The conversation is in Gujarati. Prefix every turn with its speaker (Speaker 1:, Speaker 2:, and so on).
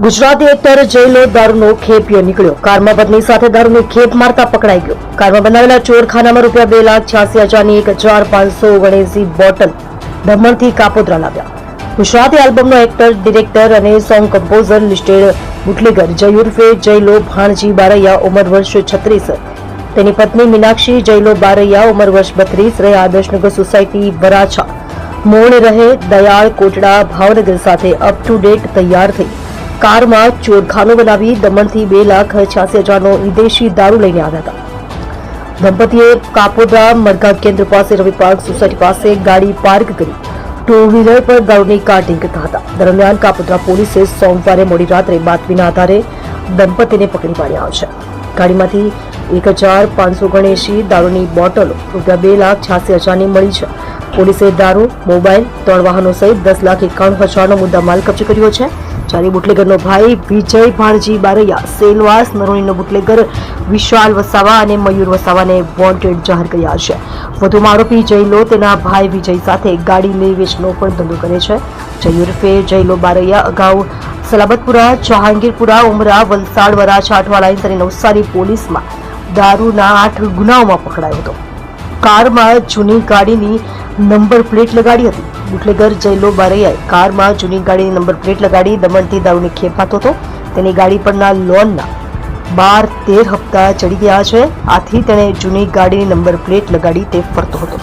Speaker 1: ગુજરાતી એક્ટર જયલો દારૂનો ખેપિયો નીકળ્યો। કારમાં પત્ની સાથે દારૂની ખેપ મારતા પકડાઈ ગયો। કારમાં બનાવેલા ચોરખાનામાં ₹2,86,000ની 1,579 બોટલ દમણથી કાપોદ્રા લાવ્યા। ગુજરાતી આલ્બમનો એક્ટર, ડિરેક્ટર અને સોંગ કમ્પોઝર લિસ્ટેડ બુટલેગર જય ઉર્ફે જયલો ભાણજી બારૈયા, ઉંમર વર્ષ 36, તેની પત્ની મીનાક્ષી જયલો બારૈયા, ઉંમર વર્ષ 32, રહે આદર્શનગર સોસાયટી વરાછા, મૂળ રહે દયાળ કોટડા, ભાવનગર સાથે અપ ટુ ડેટ તૈયાર થઈ કારમાં ચોરખાનું બનાવી દમણથી 2,86,000નો વિદેશી દારૂ લઈને આવ્યા હતા। દંપતીએ કાપોદ્રા મરઘા કેન્દ્ર પાસે રવિ પાર્ક સોસાયટી પાસે ગાડી પાર્ક કરી ટુ વ્હીલર પર દારૂની કાર્ટિંગ કરતા હતા। દરમિયાન કાપોદ્રા પોલીસે સોમવારે મોડી રાત્રે બાતમીના આધારે દંપતીને પકડી પાડ્યા છે। ગાડીમાંથી 1,579 દારૂની બોટલો ₹2,86,000ની મળી છે। પોલીસે દારૂ, મોબાઈલ, 3 વાહનો સહિત 10,91,000નો મુદ્દામાલ કબજે કર્યો છે। જ્યારે બુટલેગરનો ભાઈ વિજય ભાણજી બારૈયા, સેલવાસ નરોણીનો બુટલેગર વિશાલ વસાવા અને મયુર વસાવાને વોન્ટેડ જાહેર કર્યા છે। વધુમાં આરોપી જયલો તેના ભાઈ વિજય સાથે ગાડી લે વેચનો પણ ધંધો કરે છે। જય ઉર્ફે જયલો બારૈયા અગાઉ સલાબતપુરા, જહાંગીરપુરા, ઉમરા, વલસાડ, વરાછા, અઠવા લાઇન્સ અને નવસારી પોલીસમાં દારૂના 8 ગુનાઓમાં પકડાયો હતો। કારમાં જૂની ગાડીની નંબર પ્લેટ લગાડી હતી। બુટલેગર જયલો બારૈયાએ કારમાં જૂની ગાડીની નંબર પ્લેટ લગાડી દમણથી દારૂની ખેપ આપતો હતો। તેની ગાડી પરના લોનના 12-13 હપ્તા ચડી ગયા છે। આથી તેણે જૂની ગાડીની નંબર પ્લેટ લગાડી તે ફરતો હતો।